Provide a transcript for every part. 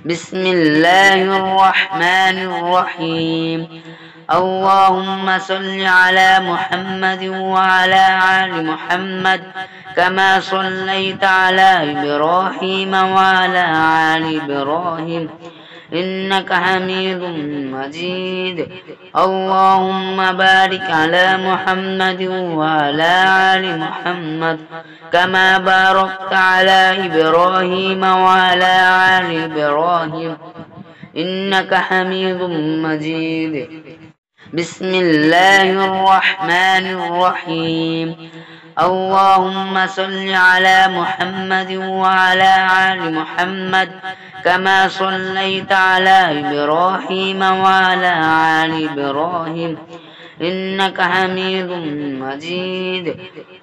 بسم الله الرحمن الرحيم. اللهم صل على محمد وعلى آل محمد كما صليت على إبراهيم وعلى آل إبراهيم إنك حميد مجيد. اللهم بارك على محمد وعلى آل محمد كما باركت على إبراهيم وعلى آل إبراهيم إنك حميد مجيد. بسم الله الرحمن الرحيم. اللهم صل على محمد وعلى آل محمد كما صليت على إبراهيم وعلى آل إبراهيم إنك حميد مجيد.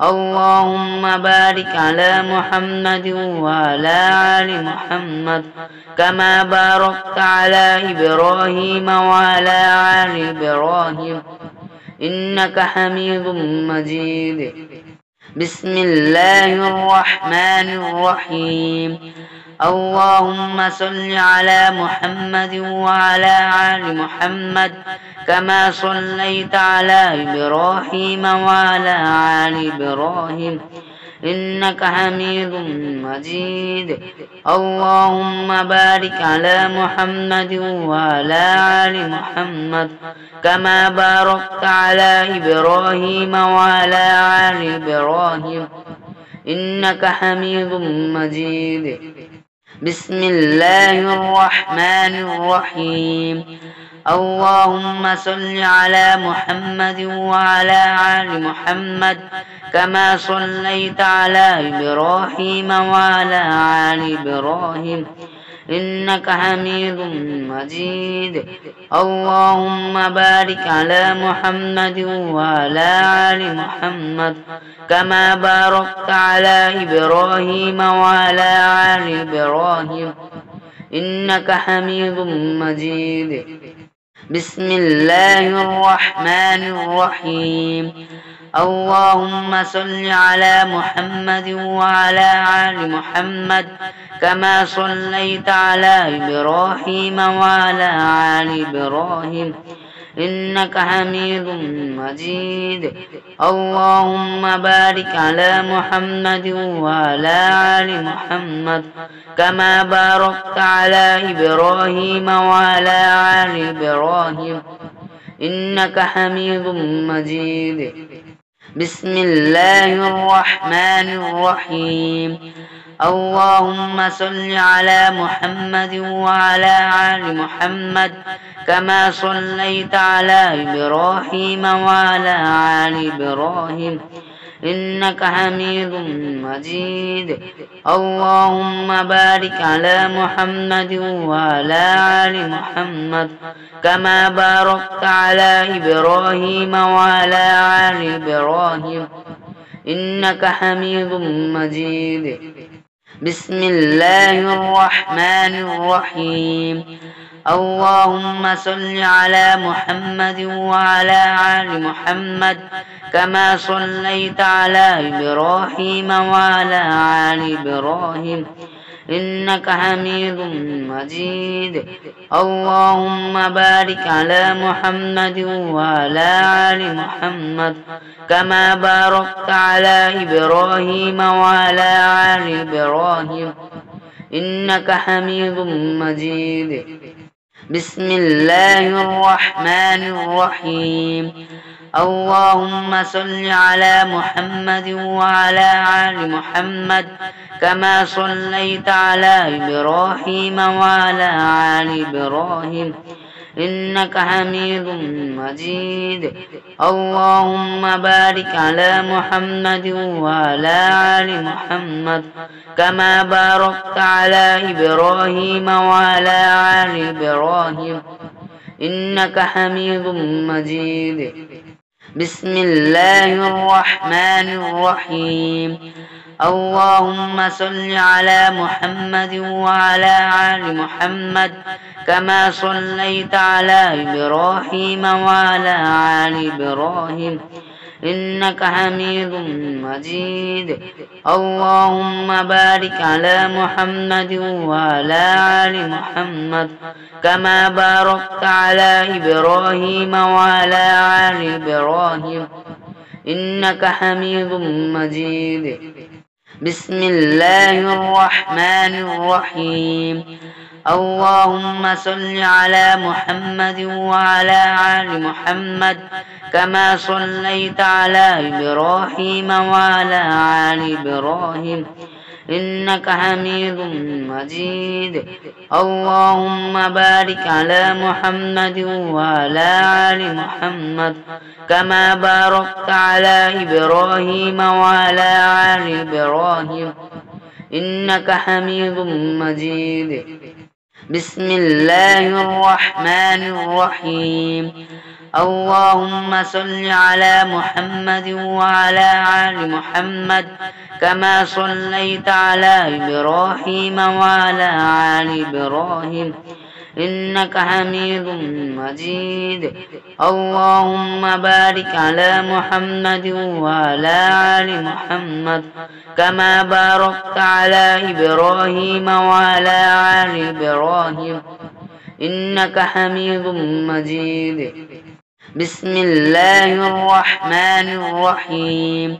اللهم بارك على محمد وعلى آل محمد كما باركت على إبراهيم وعلى آل إبراهيم إنك حميد مجيد. بسم الله الرحمن الرحيم. اللهم صل على محمد وعلى آل محمد كما صليت على إبراهيم وعلى آل إبراهيم إنك حميد مجيد. اللهم بارك على محمد وعلى آل محمد كما باركت على إبراهيم وعلى آل إبراهيم إنك حميد مجيد. بسم الله الرحمن الرحيم. اللهم صل على محمد وعلى آل محمد كما صليت على إبراهيم وعلى آل إبراهيم إنك حميد مجيد. اللهم بارك على محمد وعلى آل محمد كما باركت على إبراهيم وعلى آل إبراهيم إنك حميد مجيد. بسم الله الرحمن الرحيم. اللهم صل على محمد وعلى آل محمد كما صليت على إبراهيم وعلى آل إبراهيم إنك حميد مجيد. اللهم بارك على محمد وعلى آل محمد كما باركت على إبراهيم وعلى آل إبراهيم إنك حميد مجيد. بسم الله الرحمن الرحيم. اللهم صل على محمد وعلى آل محمد كما صليت على إبراهيم وعلى آل إبراهيم إنك حميد مجيد. اللهم بارك على محمد وعلى آل محمد كما باركت على إبراهيم وعلى آل إبراهيم إنك حميد مجيد. بسم الله الرحمن الرحيم. اللهم صل على محمد وعلى آل محمد كما صليت على إبراهيم وعلى آل إبراهيم إنك حميد مجيد. اللهم بارك على محمد وعلى آل محمد كما باركت على إبراهيم وعلى آل إبراهيم إنك حميد مجيد. بسم الله الرحمن الرحيم. اللهم صل على محمد وعلى آل محمد كما صليت على إبراهيم وعلى آل إبراهيم إنك حميد مجيد. اللهم بارك على محمد وعلى آل محمد كما باركت على إبراهيم وعلى آل إبراهيم إنك حميد مجيد. بسم الله الرحمن الرحيم. اللهم صل على محمد وعلى آل محمد كما صليت على إبراهيم وعلى آل إبراهيم إنك حميد مجيد. اللهم بارك على محمد وعلى آل محمد كما باركت على إبراهيم وعلى آل إبراهيم إنك حميد مجيد. بسم الله الرحمن الرحيم. اللهم صل على محمد وعلى آل محمد كما صليت على إبراهيم وعلى آل إبراهيم إنك حميد مجيد. اللهم بارك على محمد وعلى آل محمد كما باركت على إبراهيم وعلى آل إبراهيم إنك حميد مجيد. بسم الله الرحمن الرحيم. اللهم صل على محمد وعلى آل محمد كما صليت على إبراهيم وعلى آل إبراهيم إنك حميد مجيد. اللهم بارك على محمد وعلى آل محمد كما باركت على إبراهيم وعلى آل إبراهيم إنك حميد مجيد. بسم الله الرحمن الرحيم.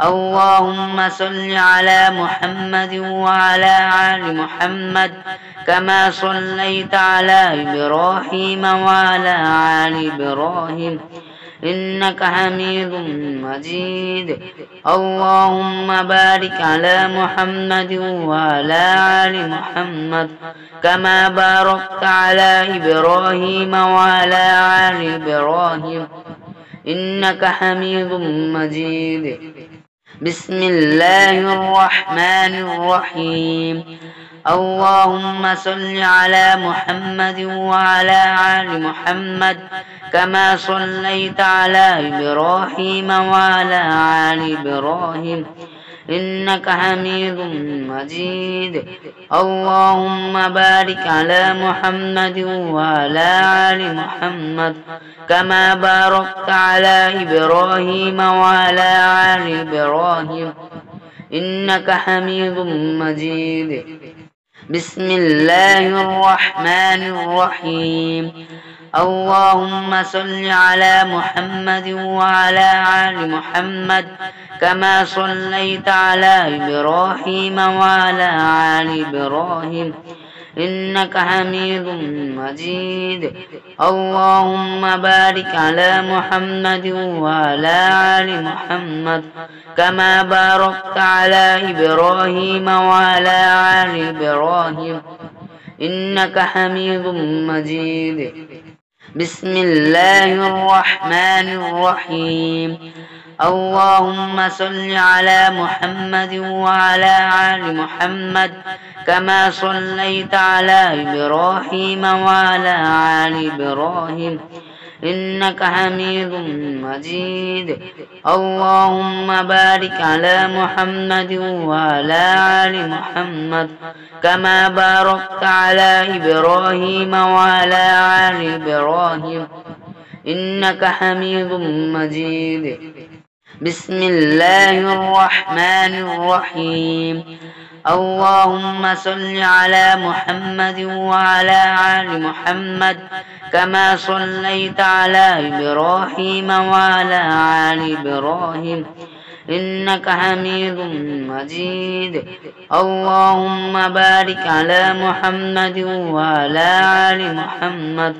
اللهم صل على محمد وعلى آل محمد كما صليت على إبراهيم وعلى آل إبراهيم إنك حميد مجيد. اللهم بارك على محمد وعلى آل محمد كما باركت على إبراهيم وعلى آل إبراهيم إنك حميد مجيد. بسم الله الرحمن الرحيم. اللهم صل على محمد وعلى آل محمد كما صليت على إبراهيم وعلى آل إبراهيم إنك حميد مجيد. اللهم بارك على محمد وعلى آل محمد كما باركت على إبراهيم وعلى آل إبراهيم إنك حميد مجيد. بسم الله الرحمن الرحيم. اللهم صل على محمد وعلى آل محمد كما صليت على إبراهيم وعلى آل إبراهيم إنك حميد مجيد. اللهم بارك على محمد وعلى آل محمد كما باركت على إبراهيم وعلى آل إبراهيم إنك حميد مجيد. بسم الله الرحمن الرحيم. اللهم صل على محمد وعلى آل محمد كما صليت على إبراهيم وعلى آل إبراهيم إنك حميد مجيد. اللهم بارك على محمد وعلى آل محمد كما باركت على إبراهيم وعلى آل إبراهيم إنك حميد مجيد. بسم الله الرحمن الرحيم. اللهم صل على محمد وعلى آل محمد كما صليت على إبراهيم وعلى آل إبراهيم إنك حميد مجيد. اللهم بارك على محمد وعلى آل محمد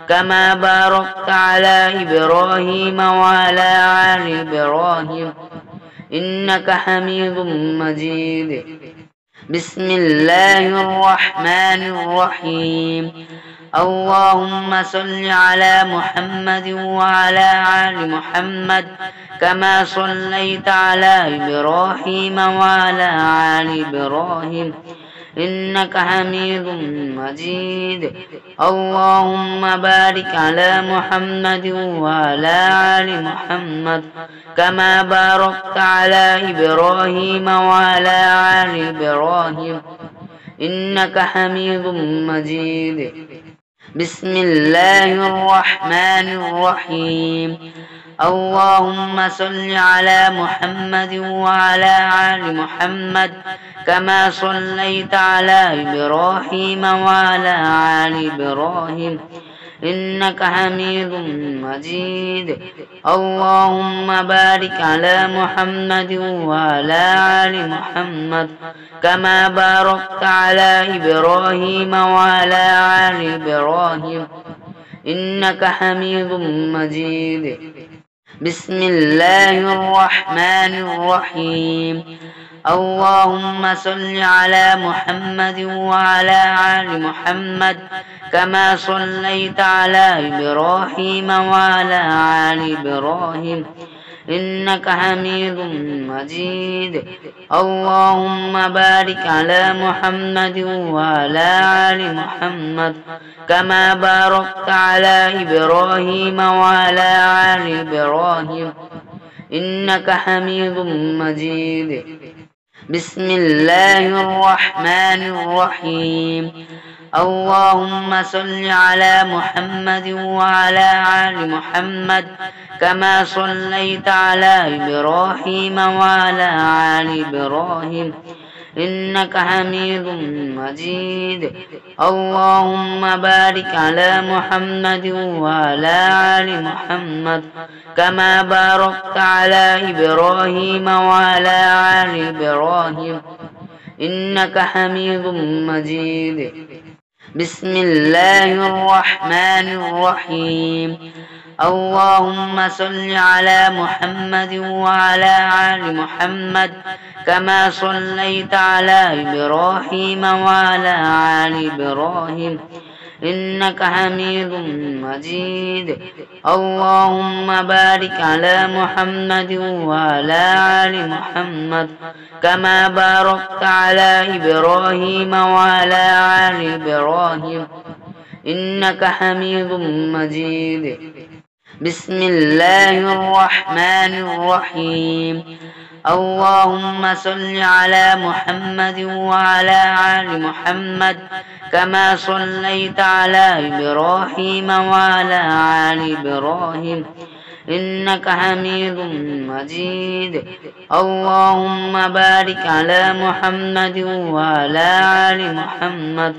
كما باركت على إبراهيم وعلى آل إبراهيم إنك حميد مجيد. بسم الله الرحمن الرحيم. اللهم صل على محمد وعلى آل محمد كما صليت على إبراهيم وعلى آل إبراهيم إنك حميد مجيد. اللهم بارك على محمد وعلى آل محمد كما باركت على إبراهيم وعلى آل إبراهيم إنك حميد مجيد. بسم الله الرحمن الرحيم. اللهم صل على محمد وعلى آل محمد كما صليت على إبراهيم وعلى آل إبراهيم إنك حميد مجيد اللهم بارك على محمد وعلى آل محمد كما باركت على إبراهيم وعلى آل إبراهيم إنك حميد مجيد بسم الله الرحمن الرحيم اللهم صل على محمد وعلى آل محمد كما صليت على إبراهيم وعلى آل إبراهيم إنك حميد مجيد اللهم بارك على محمد وعلى آل محمد كما باركت على إبراهيم وعلى آل إبراهيم إنك حميد مجيد بسم الله الرحمن الرحيم اللهم صل على محمد وعلى آل محمد كما صليت على إبراهيم وعلى آل إبراهيم إنك حميد مجيد اللهم بارك على محمد وعلى آل محمد كما باركت على إبراهيم وعلى آل إبراهيم إنك حميد مجيد بسم الله الرحمن الرحيم اللهم صل على محمد وعلى آل محمد كما صليت على إبراهيم وعلى آل إبراهيم إنك حميد مجيد اللهم بارك على محمد وعلى آل محمد كما باركت على إبراهيم وعلى آل إبراهيم إنك حميد مجيد بسم الله الرحمن الرحيم اللهم صل على محمد وعلى آل محمد كما صليت على إبراهيم وعلى آل إبراهيم إنك حميد مجيد اللهم بارك على محمد وعلى آل محمد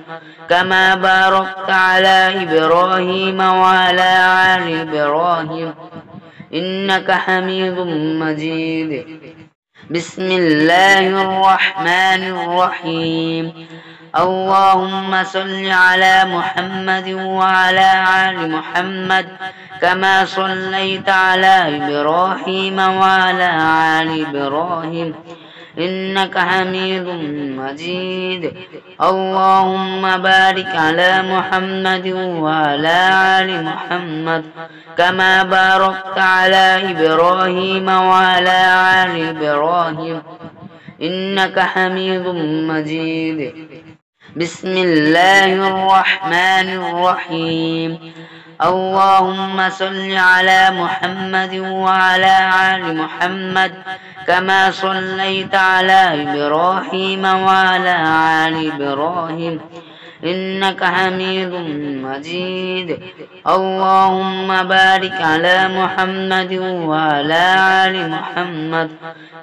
كما باركت على إبراهيم وعلى آل إبراهيم إنك حميد مجيد بسم الله الرحمن الرحيم اللهم صل على محمد وعلى آل محمد كما صليت على إبراهيم وعلى آل إبراهيم إنك حميد مجيد اللهم بارك على محمد وعلى آل محمد كما باركت على إبراهيم وعلى آل إبراهيم إنك حميد مجيد بسم الله الرحمن الرحيم اللهم صل على محمد وعلى آل محمد كما صليت على إبراهيم وعلى آل إبراهيم إنك حميد مجيد اللهم بارك على محمد وعلى آل محمد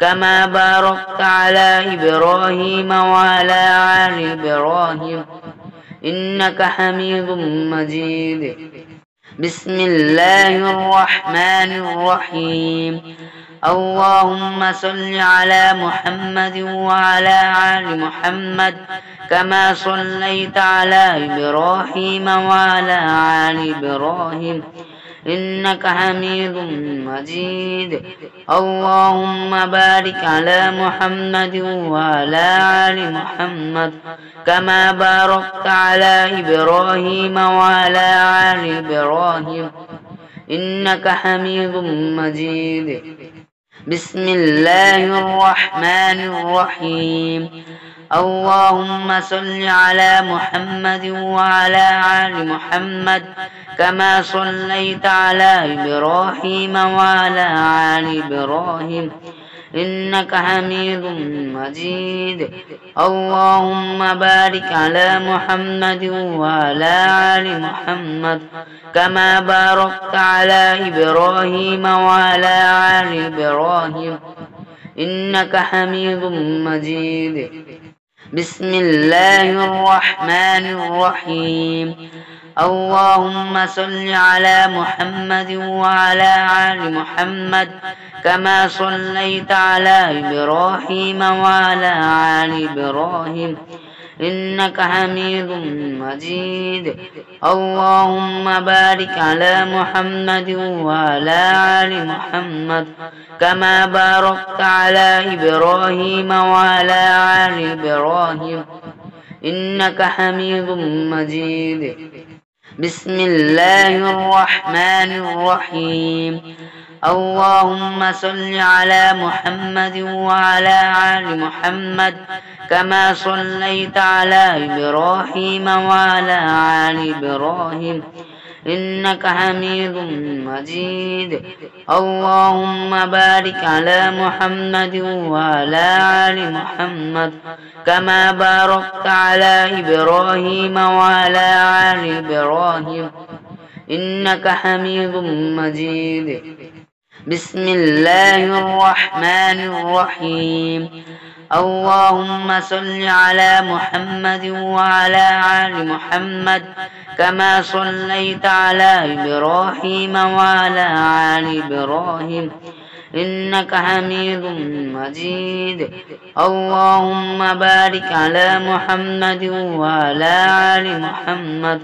كما باركت على إبراهيم وعلى آل إبراهيم إنك حميد مجيد بسم الله الرحمن الرحيم اللهم صل على محمد وعلى آل محمد كما صليت على إبراهيم وعلى آل إبراهيم إنك حميد مجيد اللهم بارك على محمد وعلى آل محمد كما باركت على إبراهيم وعلى آل إبراهيم إنك حميد مجيد بسم الله الرحمن الرحيم اللهم صل على محمد وعلى آل محمد كما صليت على إبراهيم وعلى آل إبراهيم إنك حميد مجيد. اللهم بارك على محمد وعلى آل محمد كما باركت على إبراهيم وعلى آل إبراهيم إنك حميد مجيد. بسم الله الرحمن الرحيم. اللهم صل على محمد وعلى آل محمد كما صليت على إبراهيم وعلى آل إبراهيم إنك حميد مجيد. اللهم بارك على محمد وعلى آل محمد كما باركت على إبراهيم وعلى آل إبراهيم إنك حميد مجيد. بسم الله الرحمن الرحيم. اللهم صل على محمد وعلى آل محمد كما صليت على إبراهيم وعلى آل إبراهيم إنك حميد مجيد. اللهم بارك على محمد وعلى آل محمد كما باركت على إبراهيم وعلى آل إبراهيم إنك حميد مجيد. بسم الله الرحمن الرحيم. اللهم صل على محمد وعلى آل محمد كما صليت على إبراهيم وعلى آل إبراهيم إنك حميد مجيد. اللهم بارك على محمد وعلى آل محمد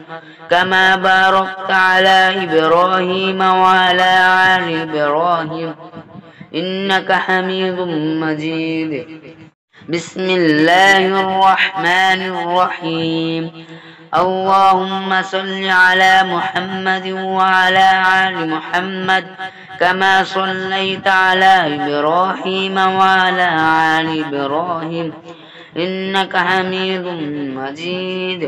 كما باركت على إبراهيم وعلى آل إبراهيم إنك حميد مجيد. بسم الله الرحمن الرحيم. اللهم صل على محمد وعلى آل محمد كما صليت على إبراهيم وعلى آل إبراهيم إنك حميد مجيد.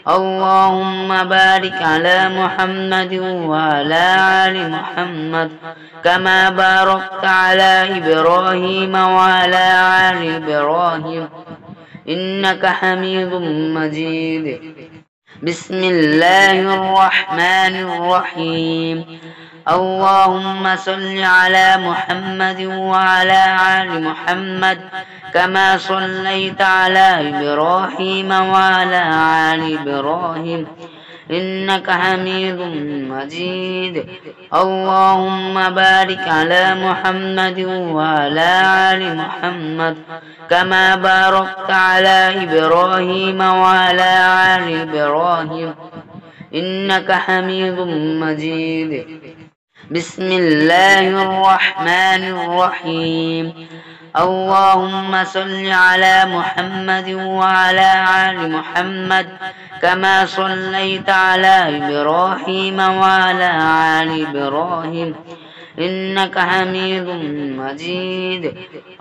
اللهم بارك على محمد وعلى آل محمد كما باركت على إبراهيم وعلى آل إبراهيم إنك حميد مجيد. بسم الله الرحمن الرحيم. اللهم صل على محمد وعلى آل محمد كما صليت على إبراهيم وعلى آل إبراهيم إنك حميد مجيد. اللهم بارك على محمد وعلى آل محمد كما باركت على إبراهيم وعلى آل إبراهيم إنك حميد مجيد. بسم الله الرحمن الرحيم. اللهم صل على محمد وعلى آل محمد كما صليت على إبراهيم وعلى آل إبراهيم إنك حميد مجيد.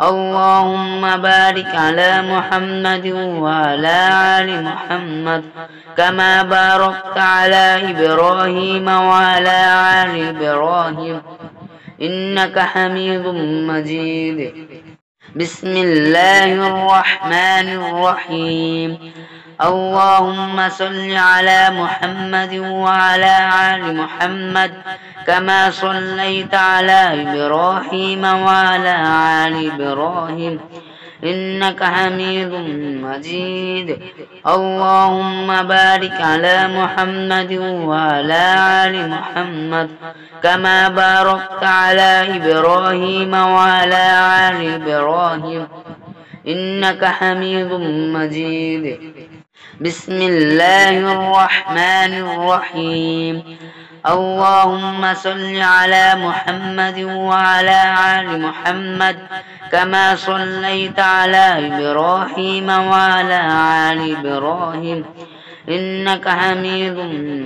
اللهم بارك على محمد وعلى آل محمد كما باركت على إبراهيم وعلى آل إبراهيم إنك حميد مجيد. بسم الله الرحمن الرحيم. اللهم صل على محمد وعلى آل محمد كما صليت على إبراهيم وعلى آل إبراهيم إنك حميد مجيد. اللهم بارك على محمد وعلى آل محمد كما باركت على إبراهيم وعلى آل إبراهيم إنك حميد مجيد. بسم الله الرحمن الرحيم. اللهم صل على محمد وعلى آل محمد كما صليت على إبراهيم وعلى آل إبراهيم إنك حميد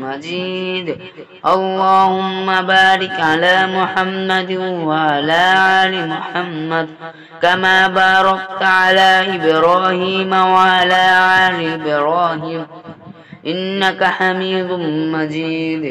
مجيد. اللهم بارك على محمد وعلى آل محمد كما باركت على إبراهيم وعلى آل إبراهيم إنك حميد مجيد.